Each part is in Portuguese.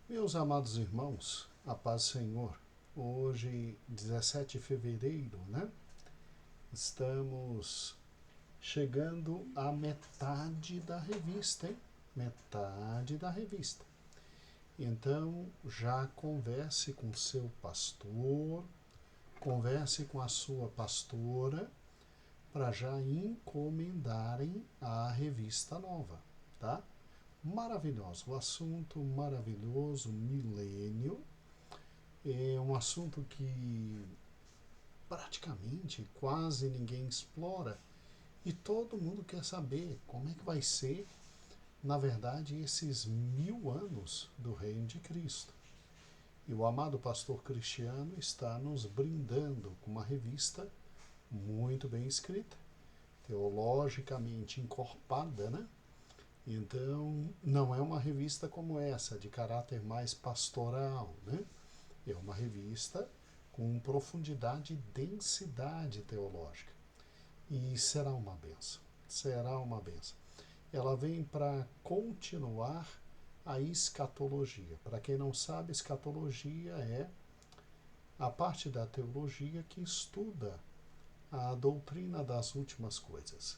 Meus amados irmãos, a paz do Senhor. Hoje, 17 de fevereiro, né? Estamos chegando à metade da revista, hein? Metade da revista. Então, já converse com seu pastor, converse com a sua pastora, para já encomendarem a revista nova, tá? Maravilhoso, o assunto maravilhoso, milênio, é um assunto que praticamente quase ninguém explora e todo mundo quer saber como é que vai ser, na verdade, esses 1000 anos do Reino de Cristo. E o amado pastor Cristiano está nos brindando com uma revista muito bem escrita, teologicamente encorpada, né? Então, não é uma revista como essa, de caráter mais pastoral, né? É uma revista com profundidade e densidade teológica. E será uma benção. Será uma benção. Ela vem para continuar a escatologia. Para quem não sabe, escatologia é a parte da teologia que estuda a doutrina das últimas coisas.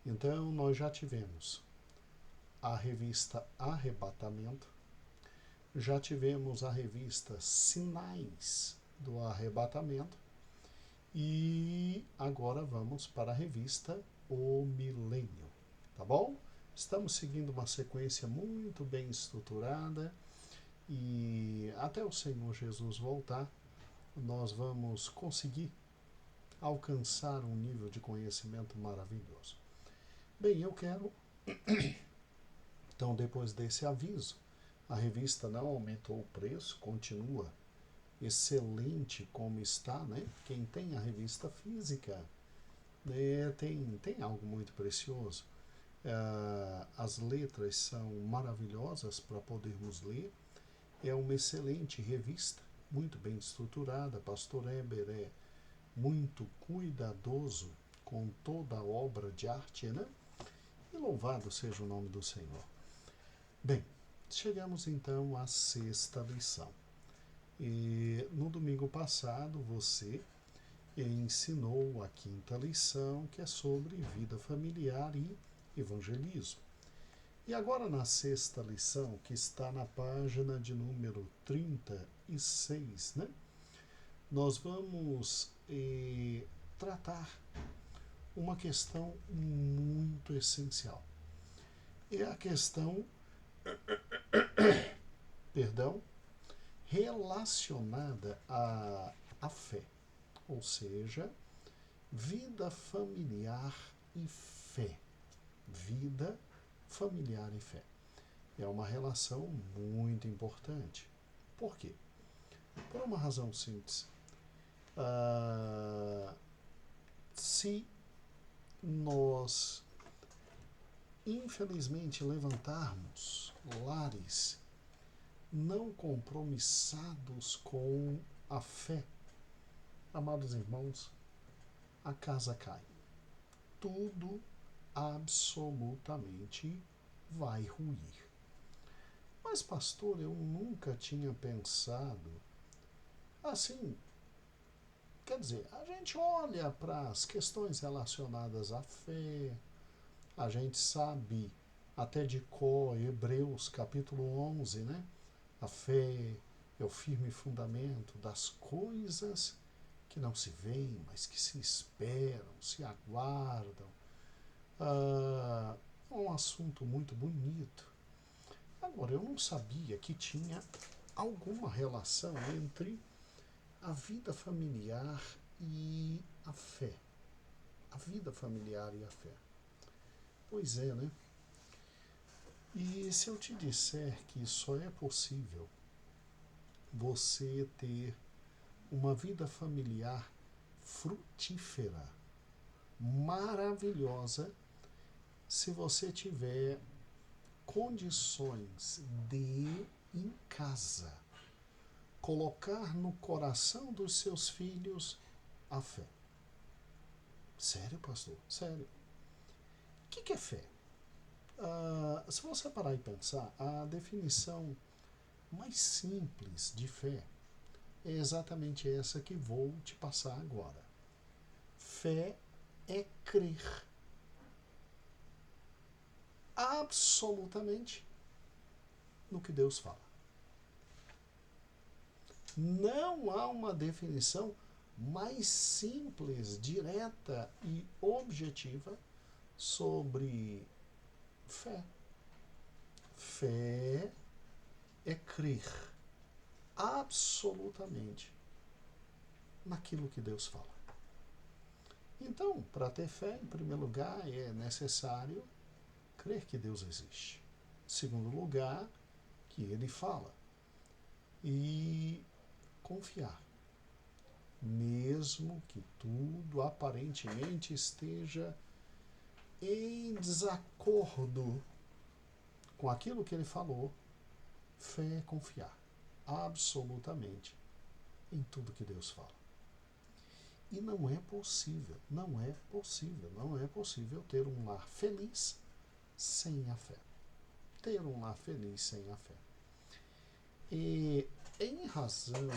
Então, nós já tivemos a revista Arrebatamento, já tivemos a revista Sinais do Arrebatamento e agora vamos para a revista O Milênio, tá bom? Estamos seguindo uma sequência muito bem estruturada e até o Senhor Jesus voltar, nós vamos conseguir alcançar um nível de conhecimento maravilhoso. Bem, eu quero, então, depois desse aviso, a revista não aumentou o preço, continua excelente como está, né? Quem tem a revista física, né, tem algo muito precioso. As letras são maravilhosas para podermos ler. É uma excelente revista, muito bem estruturada. Pastor Eber é muito cuidadoso com toda a obra de arte, né? E louvado seja o nome do Senhor. Bem, chegamos então à sexta lição. E no domingo passado você ensinou a quinta lição, que é sobre vida familiar e evangelismo. E agora na sexta lição, que está na página de número 36, né? Nós vamos tratar uma questão muito essencial. É a questão, perdão, relacionada à fé, ou seja, vida familiar e fé. Vida familiar e fé. É uma relação muito importante. Por quê? Por uma razão simples. Se nós, infelizmente, levantarmos lares não compromissados com a fé, amados irmãos, a casa cai. Tudo absolutamente vai ruir. Mas, pastor, eu nunca tinha pensado assim. Quer dizer, a gente olha para as questões relacionadas à fé, a gente sabe até de cor Hebreus capítulo 11, né? A fé é o firme fundamento das coisas que não se veem, mas que se esperam, se aguardam. É um assunto muito bonito. Agora, eu não sabia que tinha alguma relação entre a vida familiar e a fé. A vida familiar e a fé. Pois é, né? E se eu te disser que só é possível você ter uma vida familiar frutífera, maravilhosa, se você tiver condições de, em casa, colocar no coração dos seus filhos a fé. Sério, pastor? Sério. O que é fé? Se você parar e pensar, a definição mais simples de fé é exatamente essa que vou te passar agora. Fé é crer absolutamente no que Deus fala. Não há uma definição mais simples, direta e objetiva sobre fé. Fé é crer absolutamente naquilo que Deus fala. Então, para ter fé, em primeiro lugar, é necessário crer que Deus existe. Em segundo lugar, que Ele fala. E confiar. Mesmo que tudo aparentemente esteja em desacordo com aquilo que Ele falou, fé é confiar absolutamente em tudo que Deus fala. E não é possível ter um lar feliz sem a fé. Ter um lar feliz sem a fé. E em razão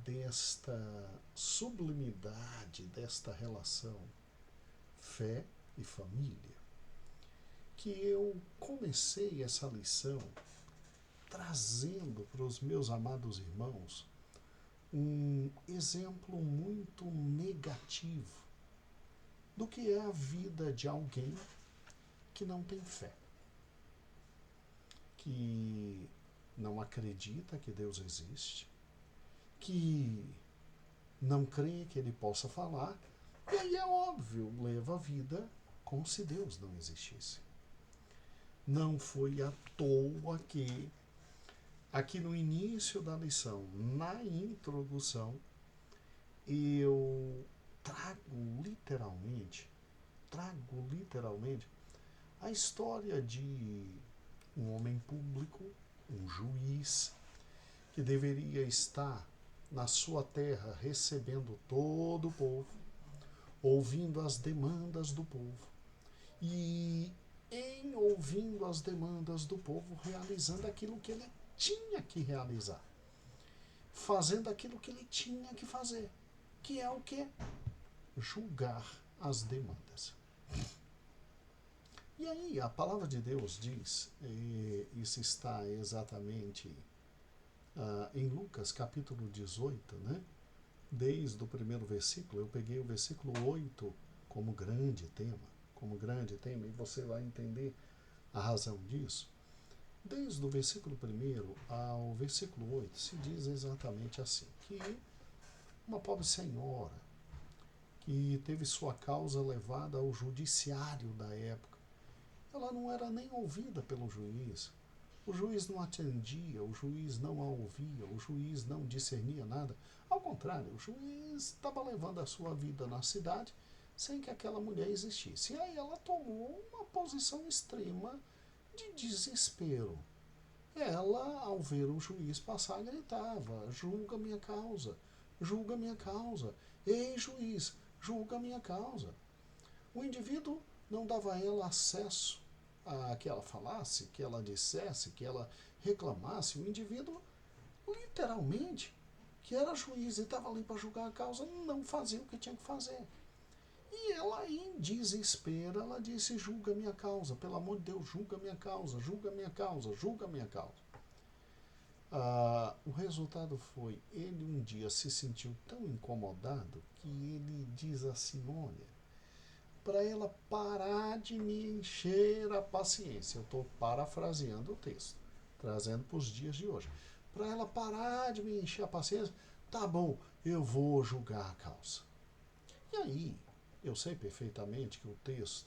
desta sublimidade, desta relação fé e família, que eu comecei essa lição trazendo para os meus amados irmãos um exemplo muito negativo do que é a vida de alguém que não tem fé, que não acredita que Deus existe, que não crê que Ele possa falar, e aí é óbvio, leva a vida como se Deus não existisse. Não foi à toa que aqui no início da lição, na introdução, eu trago literalmente a história de um homem público, um juiz, que deveria estar na sua terra recebendo todo o povo, ouvindo as demandas do povo e, em ouvindo as demandas do povo, realizando aquilo que ele tinha que realizar, fazendo aquilo que ele tinha que fazer, que é o quê? Julgar as demandas. E aí a palavra de Deus diz, e isso está exatamente em Lucas capítulo 18, né? Desde o primeiro versículo, eu peguei o versículo 8 como grande tema, e você vai entender a razão disso. Desde o versículo 1 ao versículo 8 se diz exatamente assim, que uma pobre senhora que teve sua causa levada ao judiciário da época, ela não era nem ouvida pelo juiz, o juiz não atendia, o juiz não a ouvia, o juiz não discernia nada. Ao contrário, o juiz estava levando a sua vida na cidade sem que aquela mulher existisse. E aí ela tomou uma posição extrema de desespero. Ela, ao ver o juiz passar, gritava: julga minha causa, julga minha causa, ei juiz, julga minha causa. O indivíduo não dava a ela acesso a que ela falasse, que ela dissesse, que ela reclamasse. O indivíduo, literalmente, que era juiz e estava ali para julgar a causa, não fazia o que tinha que fazer. E ela, em desespero, ela disse: julga minha causa, pelo amor de Deus, julga minha causa, julga minha causa, julga minha causa. O resultado foi, ele um dia se sentiu tão incomodado que ele diz assim: olha, para ela parar de me encher a paciência, eu estou parafraseando o texto, trazendo para os dias de hoje, para ela parar de me encher a paciência, tá bom, eu vou julgar a causa. E aí, eu sei perfeitamente que o texto,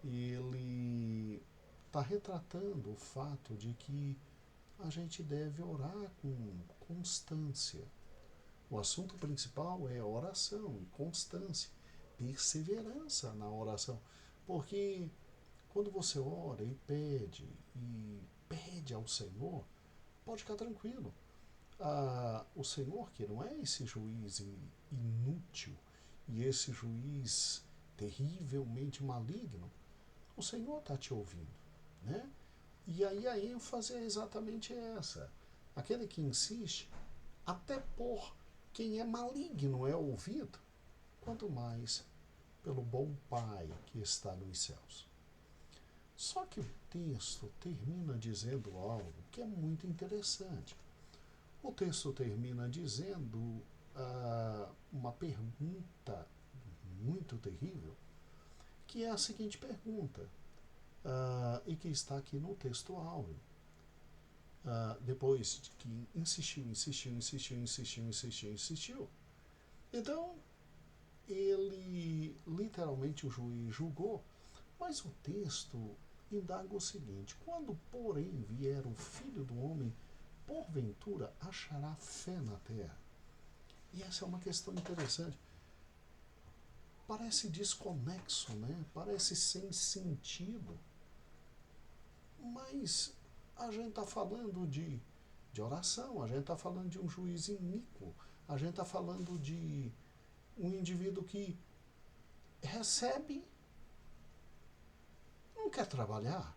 ele está retratando o fato de que a gente deve orar com constância. O assunto principal é oração e constância, perseverança na oração. Porque quando você ora e pede ao Senhor, pode ficar tranquilo. O Senhor, que não é esse juiz inútil e esse juiz terrivelmente maligno, o Senhor está te ouvindo, né? E aí a ênfase é exatamente essa. aquele que insiste, até por quem é maligno é ouvido, quanto mais pelo bom Pai que está nos céus. Só que o texto termina dizendo algo que é muito interessante. O texto termina dizendo uma pergunta muito terrível, que é a seguinte pergunta, e que está aqui no texto áureo. Depois de que insistiu. Então, ele, literalmente, o juiz julgou, mas o texto indaga o seguinte: quando, porém, vier o Filho do Homem, porventura achará fé na terra? E essa é uma questão interessante. Parece desconexo, né? Parece sem sentido. Mas a gente está falando de oração, a gente está falando de um juiz iníquo, a gente está falando de um indivíduo que recebe, não quer trabalhar,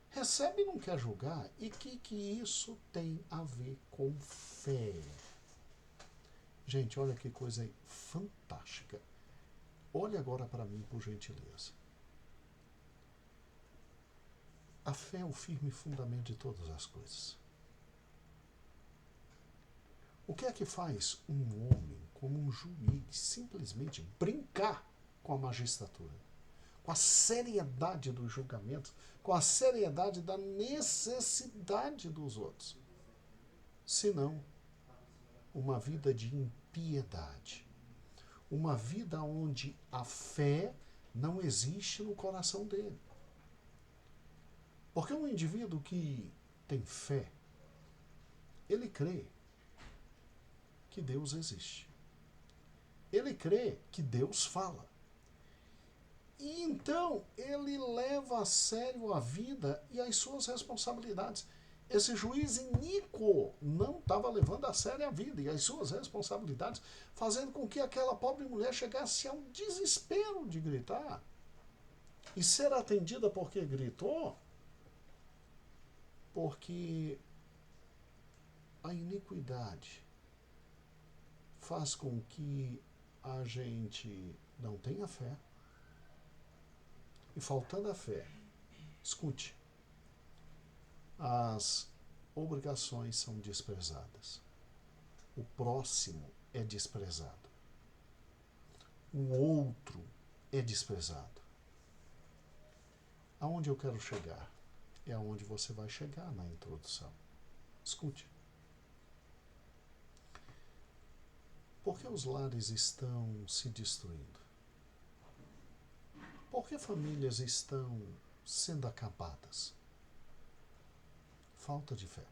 recebe e não quer julgar. E que isso tem a ver com fé? Gente, olha que coisa fantástica. Olhe agora para mim, por gentileza. A fé é o firme fundamento de todas as coisas. O que é que faz um homem, como um juiz, simplesmente brincar com a magistratura, com a seriedade dos julgamentos, com a seriedade da necessidade dos outros, senão uma vida de impiedade, uma vida onde a fé não existe no coração dele? Porque um indivíduo que tem fé, ele crê que Deus existe. Ele crê que Deus fala. E então ele leva a sério a vida e as suas responsabilidades. Esse juiz iníquo não estava levando a sério a vida e as suas responsabilidades, fazendo com que aquela pobre mulher chegasse ao desespero de gritar. E ser atendida porque gritou? Porque a iniquidade faz com que a gente não tenha fé. E faltando a fé, escute, as obrigações são desprezadas. O próximo é desprezado. O outro é desprezado. Aonde eu quero chegar? É aonde você vai chegar na introdução. Escute. Por que os lares estão se destruindo? Por que famílias estão sendo acabadas? Falta de fé.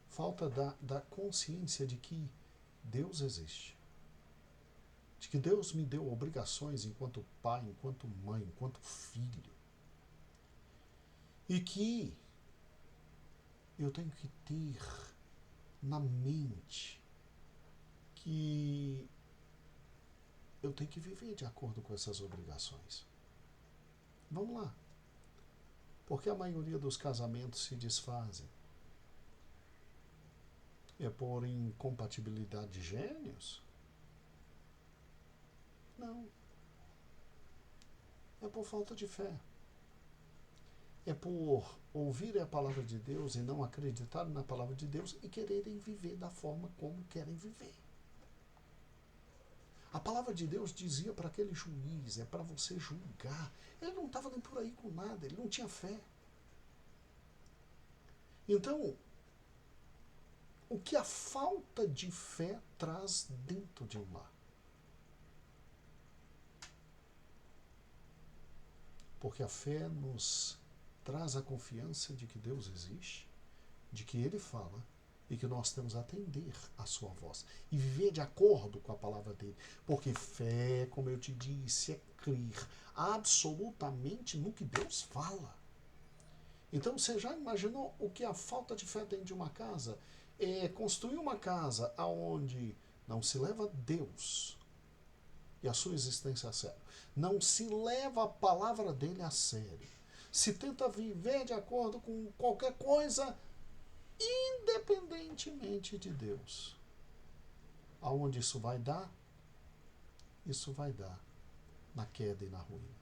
Falta da consciência de que Deus existe. De que Deus me deu obrigações enquanto pai, enquanto mãe, enquanto filho. E que eu tenho que ter na mente que eu tenho que viver de acordo com essas obrigações. Vamos lá. Porque a maioria dos casamentos se desfazem. É por incompatibilidade de gênios? Não. É por falta de fé. É por ouvir a palavra de Deus e não acreditar na palavra de Deus e quererem viver da forma como querem viver. A palavra de Deus dizia para aquele juiz, é para você julgar. Ele não estava nem por aí com nada, ele não tinha fé. Então, o que a falta de fé traz dentro de um lar? Porque a fé nos traz a confiança de que Deus existe, de que Ele fala, e que nós temos a atender a sua voz e viver de acordo com a palavra dele. Porque fé, como eu te disse, é crer absolutamente no que Deus fala. Então você já imaginou o que a falta de fé dentro de uma casa? É construir uma casa onde não se leva Deus e a sua existência a sério. Não se leva a palavra dele a sério. Se tenta viver de acordo com qualquer coisa independentemente de Deus. Aonde isso vai dar? Isso vai dar na queda e na ruína.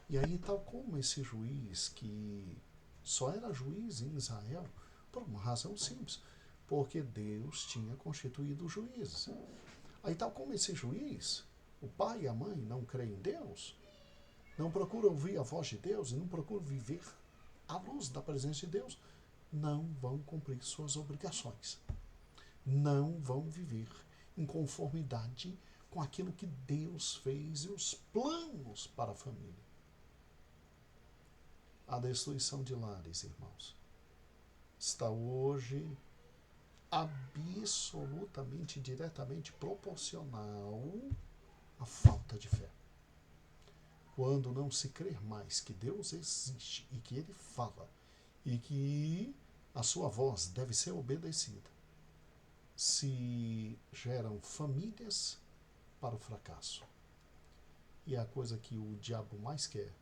E aí, tal como esse juiz, que só era juiz em Israel, por uma razão simples, porque Deus tinha constituído juízes. Aí, tal como esse juiz, o pai e a mãe não creem em Deus, não procuram ouvir a voz de Deus e não procuram viver à luz da presença de Deus, não vão cumprir suas obrigações. Não vão viver em conformidade com aquilo que Deus fez e os planos para a família. A destruição de lares, irmãos, está hoje absolutamente, diretamente proporcional à falta de fé. Quando não se crer mais que Deus existe e que Ele fala e que a sua voz deve ser obedecida, se geram famílias para o fracasso. E é a coisa que o diabo mais quer,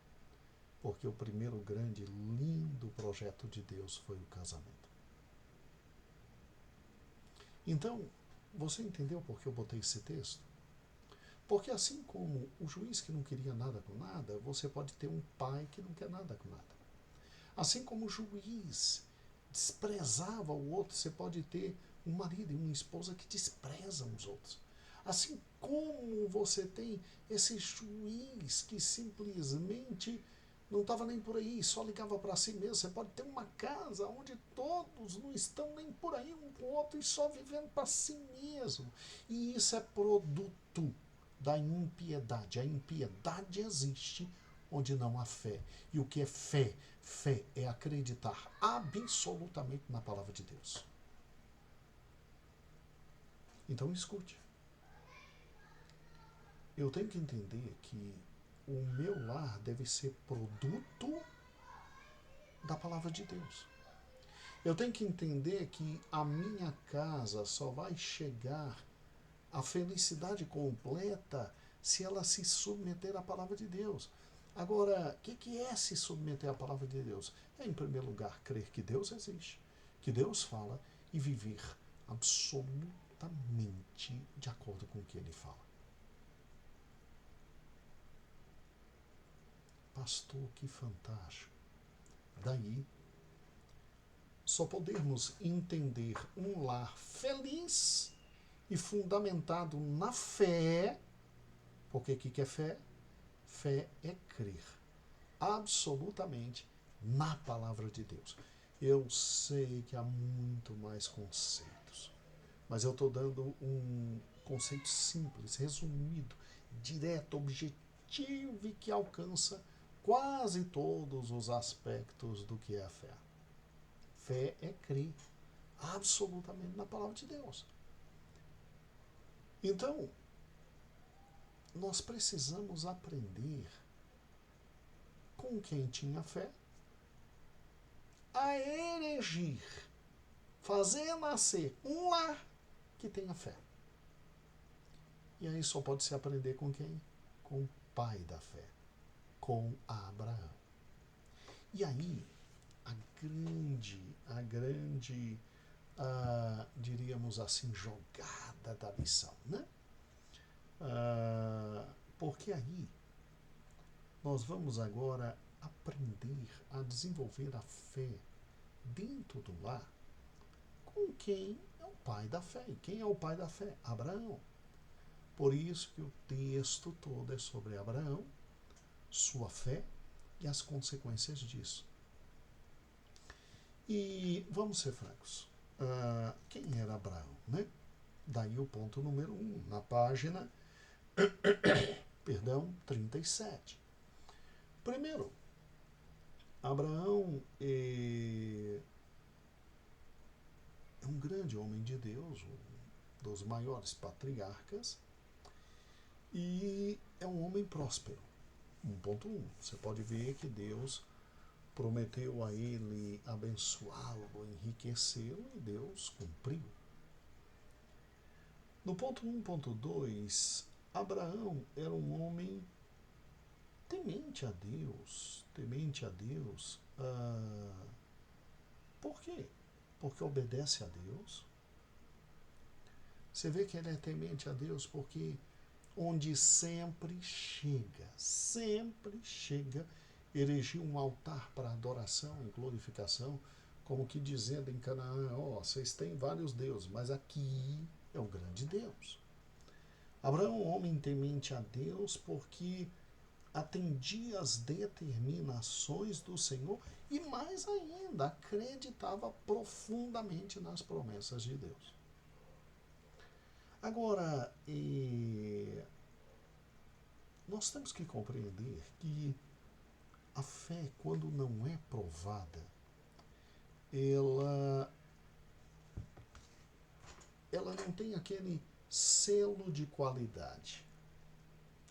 porque o primeiro grande, lindo projeto de Deus foi o casamento. Então, você entendeu por que eu botei esse texto? Porque assim como o juiz que não queria nada com nada, você pode ter um pai que não quer nada com nada. Assim como o juiz desprezava o outro, você pode ter um marido e uma esposa que desprezam os outros. Assim como você tem esse juiz que simplesmente não estava nem por aí, só ligava para si mesmo. Você pode ter uma casa onde todos não estão nem por aí um com o outro e só vivendo para si mesmo. E isso é produto da impiedade. A impiedade existe onde não há fé. E o que é fé? Fé é acreditar absolutamente na palavra de Deus. Então escute. Eu tenho que entender que o meu lar deve ser produto da palavra de Deus. Eu tenho que entender que a minha casa só vai chegar à felicidade completa se ela se submeter à palavra de Deus. Agora, o que é se submeter à palavra de Deus? É, em primeiro lugar, crer que Deus existe, que Deus fala e viver absolutamente de acordo com o que Ele fala. Pastor, que fantástico. Daí, só podemos entender um lar feliz e fundamentado na fé, porque o que é fé? Fé é crer absolutamente na palavra de Deus. Eu sei que há muito mais conceitos, mas eu estou dando um conceito simples, resumido, direto, objetivo e que alcança quase todos os aspectos do que é a fé. Fé é crer absolutamente na palavra de Deus. Então, nós precisamos aprender com quem tinha fé a erigir, fazer nascer um lar que tenha fé. E aí só pode se aprender com quem? Com o pai da fé, com Abraão. E aí, diríamos assim, jogada da lição, né? Porque aí nós vamos agora aprender a desenvolver a fé dentro do lar com quem é o pai da fé. E quem é o pai da fé? Abraão. Por isso que o texto todo é sobre Abraão, sua fé e as consequências disso. E vamos ser francos. Quem era Abraão, né? Daí o ponto número 1, na página 37. Primeiro, Abraão é um grande homem de Deus, um dos maiores patriarcas, e é um homem próspero. 1.1. Você pode ver que Deus prometeu a ele abençoá-lo, enriquecê-lo, e Deus cumpriu. No ponto 1.2, Abraão era um homem temente a Deus. Por quê? porque obedece a Deus. Você vê que ele é temente a Deus porque onde sempre chega, erigiu um altar para adoração e glorificação, como que dizendo em Canaã, vocês têm vários deuses, mas aqui é o grande Deus. Abraão, homem temente a Deus, porque atendia às determinações do Senhor e, mais ainda, acreditava profundamente nas promessas de Deus. Agora, nós temos que compreender que a fé, quando não é provada, ela não tem aquele selo de qualidade.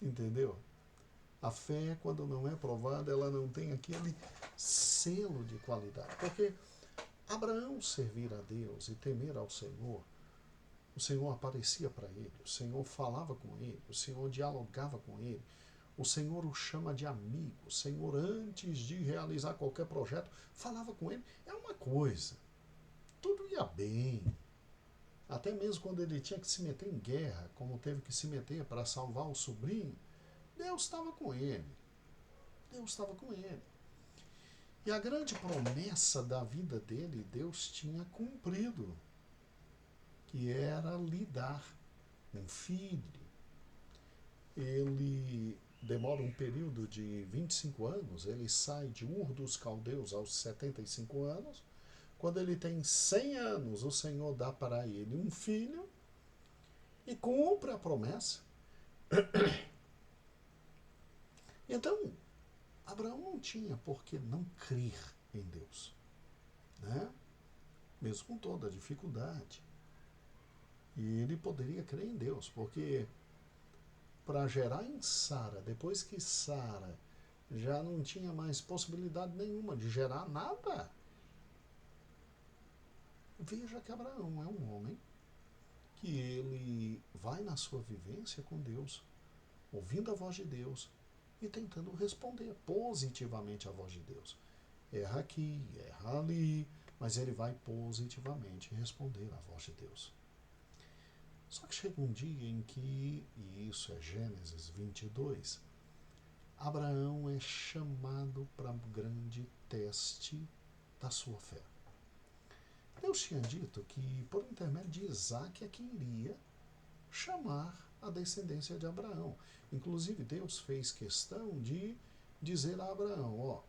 Entendeu? A fé, quando não é provada, ela não tem aquele selo de qualidade. Porque Abraão servir a Deus e temer ao Senhor, o Senhor aparecia para ele, o Senhor falava com ele, o Senhor dialogava com ele, o Senhor o chama de amigo, o Senhor, antes de realizar qualquer projeto, falava com ele. É uma coisa, tudo ia bem. Até mesmo quando ele tinha que se meter em guerra, como teve que se meter para salvar o sobrinho, Deus estava com ele. Deus estava com ele. E a grande promessa da vida dele, Deus tinha cumprido, que era lhe dar um filho. Ele demora um período de 25 anos, ele sai de Ur dos Caldeus aos 75 anos. Quando ele tem 100 anos, o Senhor dá para ele um filho e cumpre a promessa. Então, Abraão não tinha por que não crer em Deus, né? Mesmo com toda a dificuldade. E ele poderia crer em Deus, porque para gerar em Sara, depois que Sara já não tinha mais possibilidade nenhuma de gerar nada, veja que Abraão é um homem que ele vai na sua vivência com Deus, ouvindo a voz de Deus e tentando responder positivamente à voz de Deus. Erra aqui, erra ali, mas ele vai positivamente responder à voz de Deus. Só que chega um dia em que, e isso é Gênesis 22, Abraão é chamado para um grande teste da sua fé. Deus tinha dito que, por intermédio de Isaac, é que iria chamar a descendência de Abraão. Inclusive, Deus fez questão de dizer a Abraão,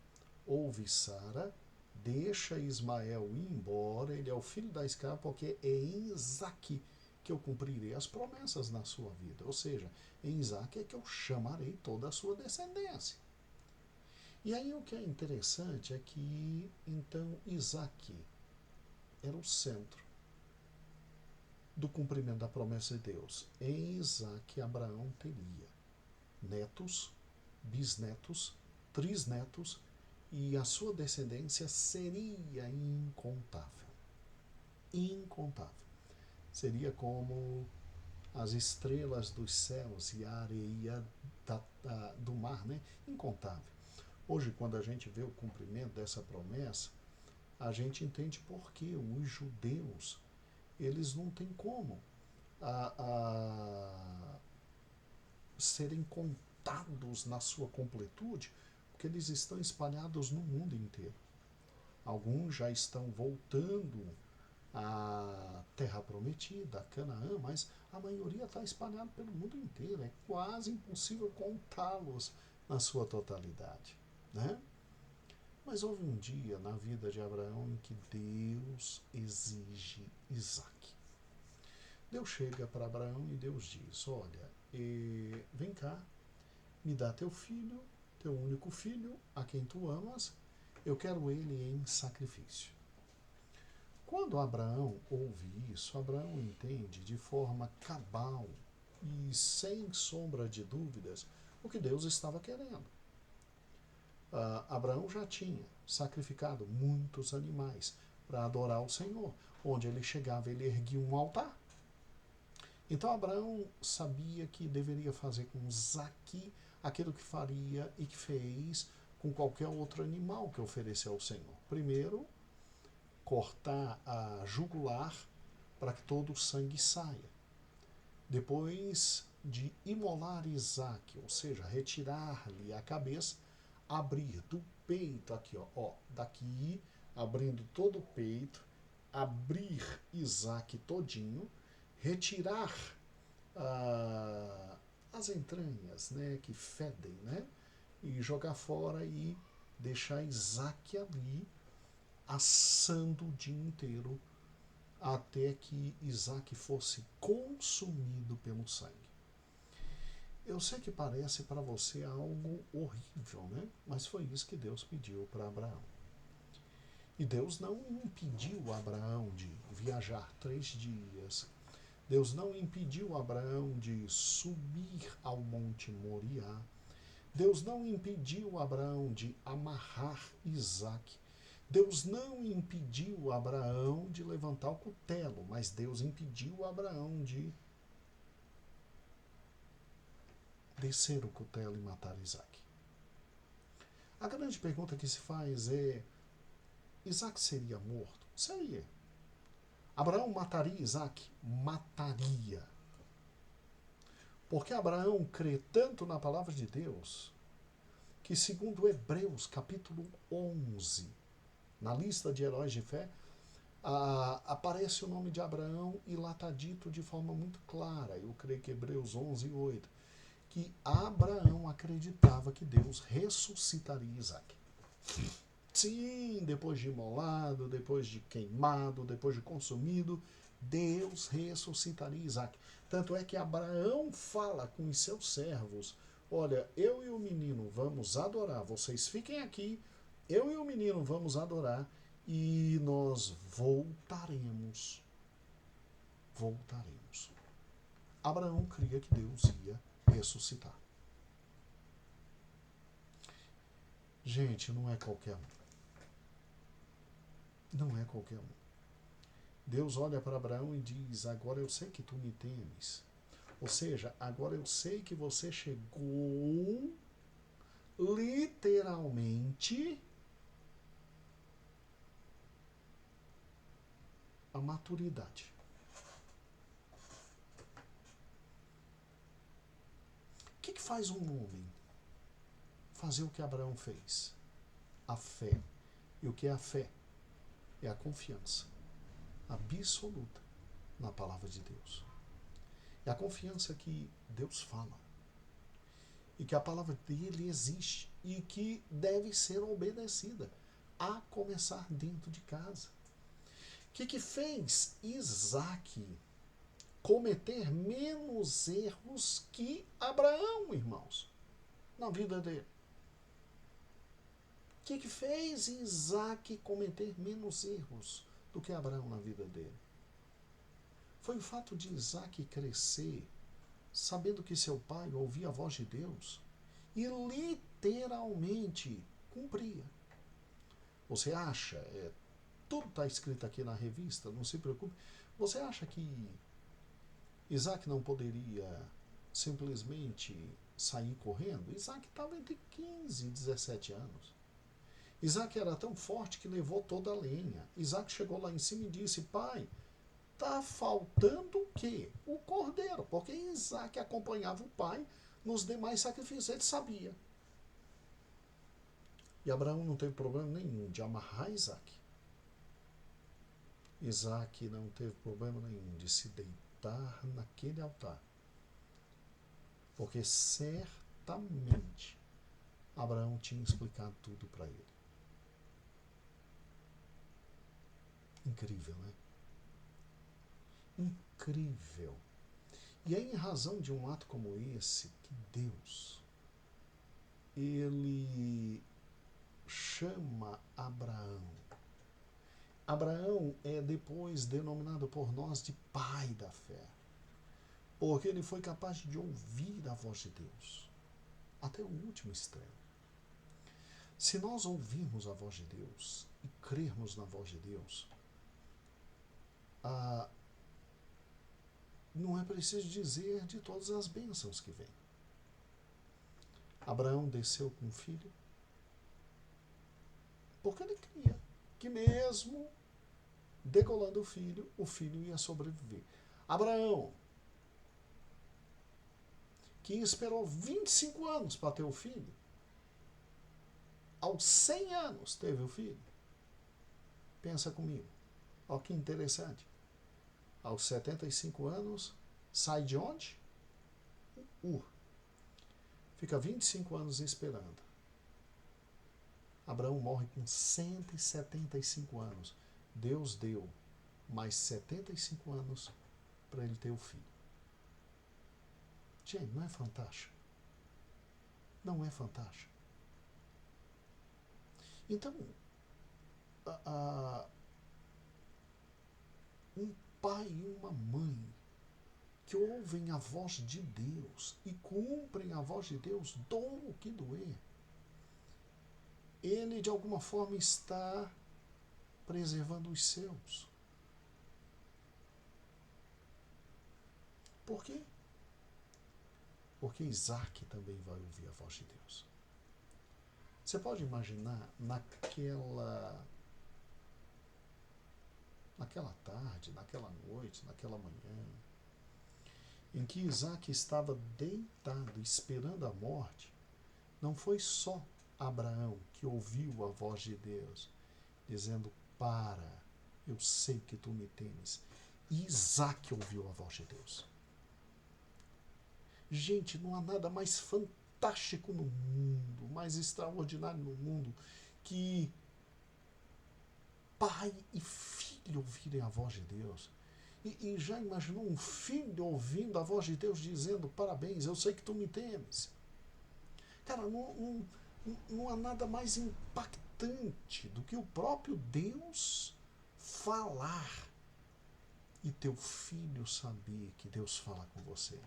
ouve Sara, deixa Ismael ir embora, ele é o filho da escrava, porque é em Isaque que eu cumprirei as promessas na sua vida. Ou seja, em Isaque é que eu chamarei toda a sua descendência. E aí o que é interessante é que, então, Isaque era o centro do cumprimento da promessa de Deus. Em Isaque, Abraão teria netos, bisnetos, trisnetos, e a sua descendência seria incontável. Incontável. Seria como as estrelas dos céus e a areia do mar, né? Incontável. Hoje, quando a gente vê o cumprimento dessa promessa, a gente entende por que os judeus, eles não têm como serem contados na sua completude, porque eles estão espalhados no mundo inteiro. Alguns já estão voltando à Terra Prometida, a Canaã, mas a maioria está espalhada pelo mundo inteiro. É quase impossível contá-los na sua totalidade, né? Mas houve um dia na vida de Abraão em que Deus exige Isaque. Deus chega para Abraão e Deus diz, olha, vem cá, me dá teu filho, teu único filho, a quem tu amas, eu quero ele em sacrifício. Quando Abraão ouve isso, Abraão entende de forma cabal e sem sombra de dúvidas o que Deus estava querendo. Abraão já tinha sacrificado muitos animais para adorar o Senhor. Onde ele chegava, ele erguia um altar. Então Abraão sabia que deveria fazer com Isaque aquilo que faria e que fez com qualquer outro animal que ofereceu ao Senhor. Primeiro, cortar a jugular para que todo o sangue saia. Depois de imolar Isaac, ou seja, retirar-lhe a cabeça, abrir do peito, aqui, ó, daqui, abrindo todo o peito, abrir Isaac todinho, retirar as entranhas, né, que fedem, né, e jogar fora e deixar Isaac ali assando o dia inteiro até que Isaac fosse consumido pelo sangue. Eu sei que parece para você algo horrível, né? Mas foi isso que Deus pediu para Abraão. E Deus não impediu Abraão de viajar 3 dias. Deus não impediu Abraão de subir ao Monte Moriá. Deus não impediu Abraão de amarrar Isaac. Deus não impediu Abraão de levantar o cutelo, mas Deus impediu Abraão de descer o cutelo e matar Isaac. A grande pergunta que se faz é: Isaac seria morto? Seria. Abraão mataria Isaac? Mataria. Porque Abraão crê tanto na palavra de Deus que, segundo Hebreus capítulo 11, na lista de heróis de fé, aparece o nome de Abraão e lá está dito de forma muito clara, eu creio que Hebreus 11, 8, que Abraão acreditava que Deus ressuscitaria Isaac. Sim, depois de imolado, depois de queimado, depois de consumido, Deus ressuscitaria Isaac. Tanto é que Abraão fala com os seus servos: olha, eu e o menino vamos adorar, vocês fiquem aqui, eu e o menino vamos adorar e nós voltaremos. Voltaremos. Abraão cria que Deus ia ressuscitar. Gente, não é qualquer um. Não é qualquer um. Deus olha para Abraão e diz: agora eu sei que tu me temes. Ou seja, agora eu sei que você chegou literalmente à maturidade. O que faz um homem fazer o que Abraão fez? A fé. E o que é a fé? É a confiança absoluta na palavra de Deus. É a confiança que Deus fala e que a palavra dele existe e que deve ser obedecida, a começar dentro de casa. O que fez Isaac cometer menos erros que Abraão, irmãos, na vida dele? O que fez Isaac cometer menos erros do que Abraão na vida dele? Foi o fato de Isaac crescer sabendo que seu pai ouvia a voz de Deus e literalmente cumpria. Você acha, tudo está escrito aqui na revista, não se preocupe, você acha que Isaac não poderia simplesmente sair correndo? Isaac estava entre 15 e 17 anos. Isaac era tão forte que levou toda a lenha. Isaac chegou lá em cima e disse: pai, está faltando o quê? O cordeiro, porque Isaac acompanhava o pai nos demais sacrifícios, ele sabia. E Abraão não teve problema nenhum de amarrar Isaac. Isaac não teve problema nenhum de se deitar naquele altar, porque certamente Abraão tinha explicado tudo para ele. Incrível, né? Incrível. E é em razão de um ato como esse que Deus, ele chama Abraão. Abraão é depois denominado por nós de pai da fé, porque ele foi capaz de ouvir a voz de Deus até o último extremo. Se nós ouvirmos a voz de Deus e crermos na voz de Deus, não é preciso dizer de todas as bênçãos que vêm. Abraão desceu com o filho porque ele cria que mesmo degolando o filho ia sobreviver. Abraão, que esperou 25 anos para ter o filho, aos 100 anos teve o filho. Pensa comigo. Olha que interessante. Aos 75 anos, sai de onde? Fica 25 anos esperando. Abraão morre com 175 anos. Deus deu mais 75 anos para ele ter o filho. Gente, não é fantástico? Não é fantástico? Então, um pai e uma mãe que ouvem a voz de Deus e cumprem a voz de Deus, doam o que doer, ele de alguma forma está preservando os seus. Por quê? Porque Isaac também vai ouvir a voz de Deus. Você pode imaginar naquela tarde, naquela noite, naquela manhã, em que Isaac estava deitado esperando a morte, não foi só Abraão que ouviu a voz de Deus, dizendo: para, eu sei que tu me temes. Isaac ouviu a voz de Deus. Gente, não há nada mais fantástico no mundo, mais extraordinário no mundo, que pai e filho ouvirem a voz de Deus. E já imaginou um filho ouvindo a voz de Deus dizendo: parabéns, eu sei que tu me temes. Cara, não há nada mais impactante do que o próprio Deus falar e teu filho saber que Deus fala com você.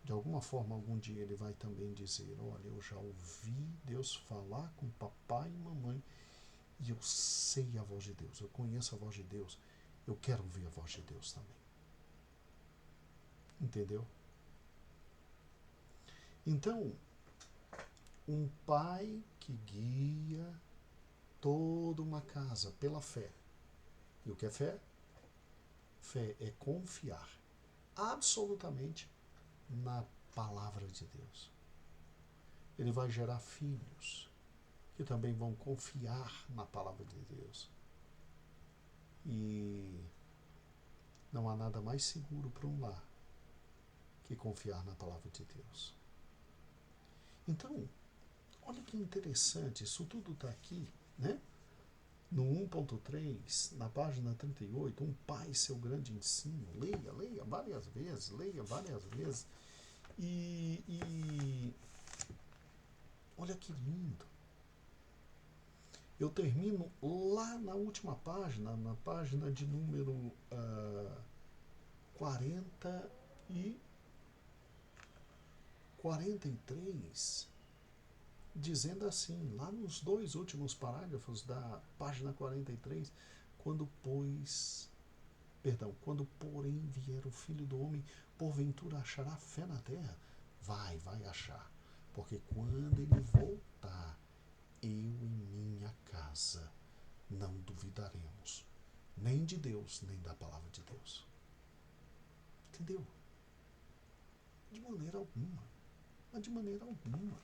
De alguma forma, algum dia ele vai também dizer: olha, eu já ouvi Deus falar com papai e mamãe e eu sei a voz de Deus, eu conheço a voz de Deus, eu quero ouvir a voz de Deus também. Entendeu? Então, um pai que guia toda uma casa pela fé. E o que é fé? Fé é confiar absolutamente na palavra de Deus. Ele vai gerar filhos que também vão confiar na palavra de Deus. E não há nada mais seguro para um lar que confiar na palavra de Deus. Então, olha que interessante, isso tudo está aqui, né? No 1.3, na página 38, um pai, seu grande ensino. Leia várias vezes, E olha que lindo. Eu termino lá na última página, na página de número 43, dizendo assim, lá nos 2 últimos parágrafos da página 43, quando porém vier o Filho do Homem, porventura achará fé na terra? Vai achar, porque quando ele voltar, eu e minha casa não duvidaremos, nem de Deus, nem da palavra de Deus. Entendeu? De maneira alguma. Mas de maneira alguma.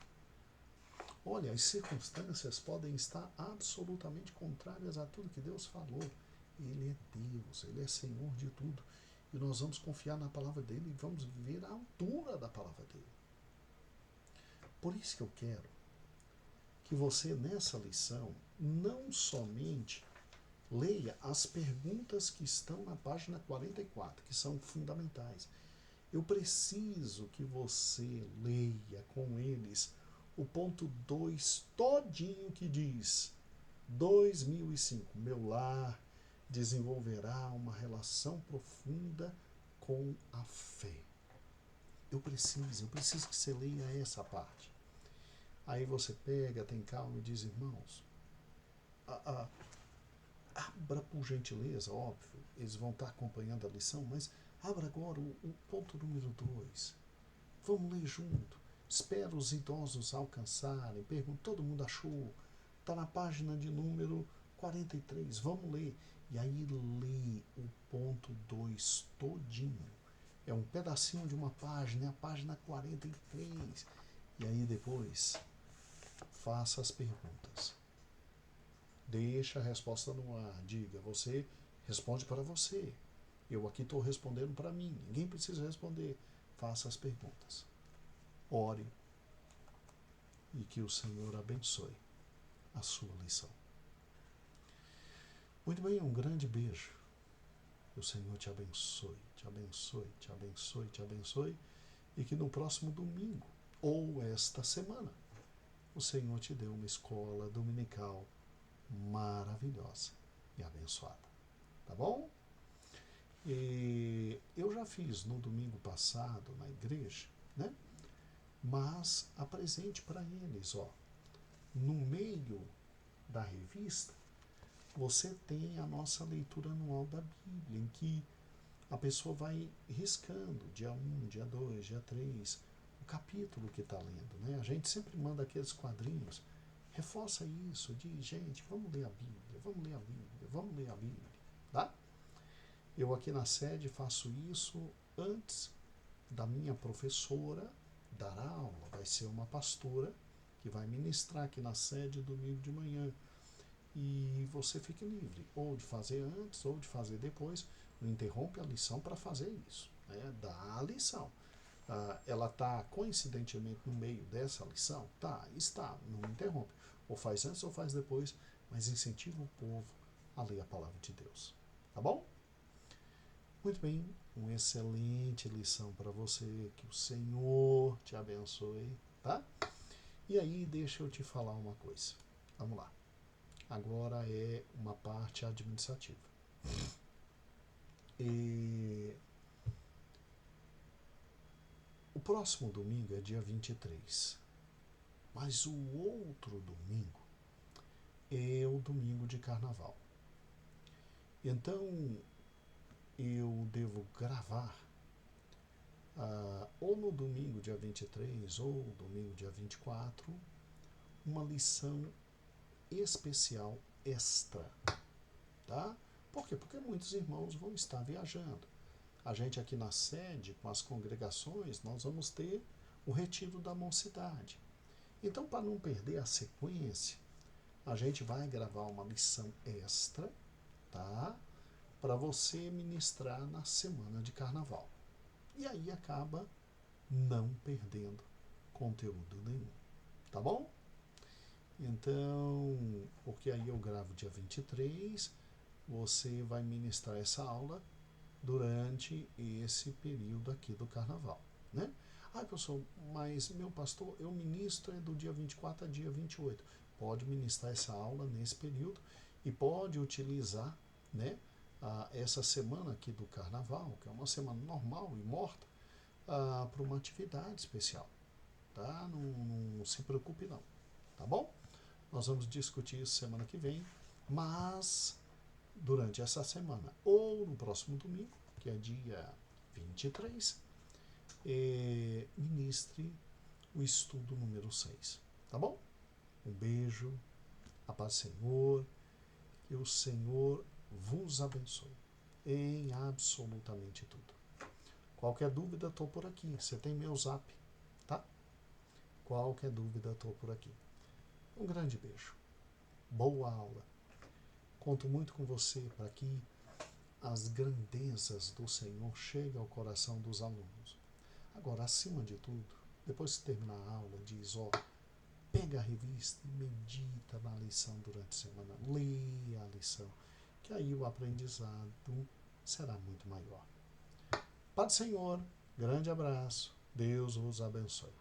Olha, as circunstâncias podem estar absolutamente contrárias a tudo que Deus falou. Ele é Deus, Ele é Senhor de tudo. E nós vamos confiar na palavra dEle e vamos viver à altura da palavra dEle. Por isso que eu quero que você, nessa lição, não somente leia as perguntas que estão na página 44, que são fundamentais. Eu preciso que você leia com eles o ponto 2 todinho, que diz: 2005, meu lar desenvolverá uma relação profunda com a fé. Eu preciso que você leia essa parte. Aí você pega, tem calma e diz: irmãos, abra por gentileza, óbvio, eles vão estar acompanhando a lição, mas abra agora o ponto número 2. Vamos ler junto. Espera os idosos alcançarem. Pergunta, todo mundo achou? Está na página de número 43, vamos ler. E aí lê o ponto 2 todinho. É um pedacinho de uma página, é a página 43. E aí depois, faça as perguntas. Deixa a resposta no ar. Diga, você responde para você. Eu aqui estou respondendo para mim. Ninguém precisa responder. Faça as perguntas. Ore. E que o Senhor abençoe a sua lição. Muito bem, um grande beijo. Que o Senhor te abençoe, te abençoe, te abençoe, te abençoe. E que no próximo domingo, ou esta semana, o Senhor te dê uma escola dominical maravilhosa e abençoada. Tá bom? E eu já fiz no domingo passado na igreja, né? Mas apresente para eles, ó, no meio da revista, você tem a nossa leitura anual da Bíblia, em que a pessoa vai riscando dia 1, dia 2, dia 3, o capítulo que está lendo, né? A gente sempre manda aqueles quadrinhos, reforça isso, diz, gente, vamos ler a Bíblia, vamos ler a Bíblia, vamos ler a Bíblia, tá? Eu aqui na sede faço isso antes da minha professora dar a aula. Vai ser uma pastora que vai ministrar aqui na sede domingo de manhã. E você fique livre, ou de fazer antes, ou de fazer depois. Não interrompe a lição para fazer isso. Né? Dá a lição. Ela está coincidentemente no meio dessa lição? Tá, está, não interrompe. Ou faz antes ou faz depois, mas incentiva o povo a ler a palavra de Deus. Tá bom? Muito bem, uma excelente lição para você, que o Senhor te abençoe, tá? E aí, deixa eu te falar uma coisa. Vamos lá. Agora é uma parte administrativa. E o próximo domingo é dia 23, mas o outro domingo é o domingo de carnaval. Então, eu devo gravar ou no domingo dia 23 ou domingo dia 24 uma lição especial extra, tá? Por quê? Porque muitos irmãos vão estar viajando. A gente aqui na sede, com as congregações, nós vamos ter o retiro da mocidade. Então, para não perder a sequência, a gente vai gravar uma lição extra, tá? Para você ministrar na semana de carnaval. E aí acaba não perdendo conteúdo nenhum. Tá bom? Então, porque aí eu gravo dia 23, você vai ministrar essa aula durante esse período aqui do carnaval, né? Professor, mas meu pastor, eu ministro do dia 24 a dia 28. Pode ministrar essa aula nesse período e pode utilizar, né, essa semana aqui do carnaval, que é uma semana normal e morta, para uma atividade especial, tá? Não se preocupe não, tá bom? Nós vamos discutir isso semana que vem, mas durante essa semana ou no próximo domingo, que é dia 23, ministre o estudo número 6, tá bom? Um beijo, a paz do Senhor, que o Senhor vos abençoe em absolutamente tudo. Qualquer dúvida, estou por aqui. Você tem meu zap, tá? Qualquer dúvida, estou por aqui. Um grande beijo. Boa aula. Conto muito com você para que as grandezas do Senhor cheguem ao coração dos alunos. Agora, acima de tudo, depois que terminar a aula, diz, pega a revista e medita na lição durante a semana. Leia a lição, que aí o aprendizado será muito maior. Pai do Senhor, grande abraço. Deus vos abençoe.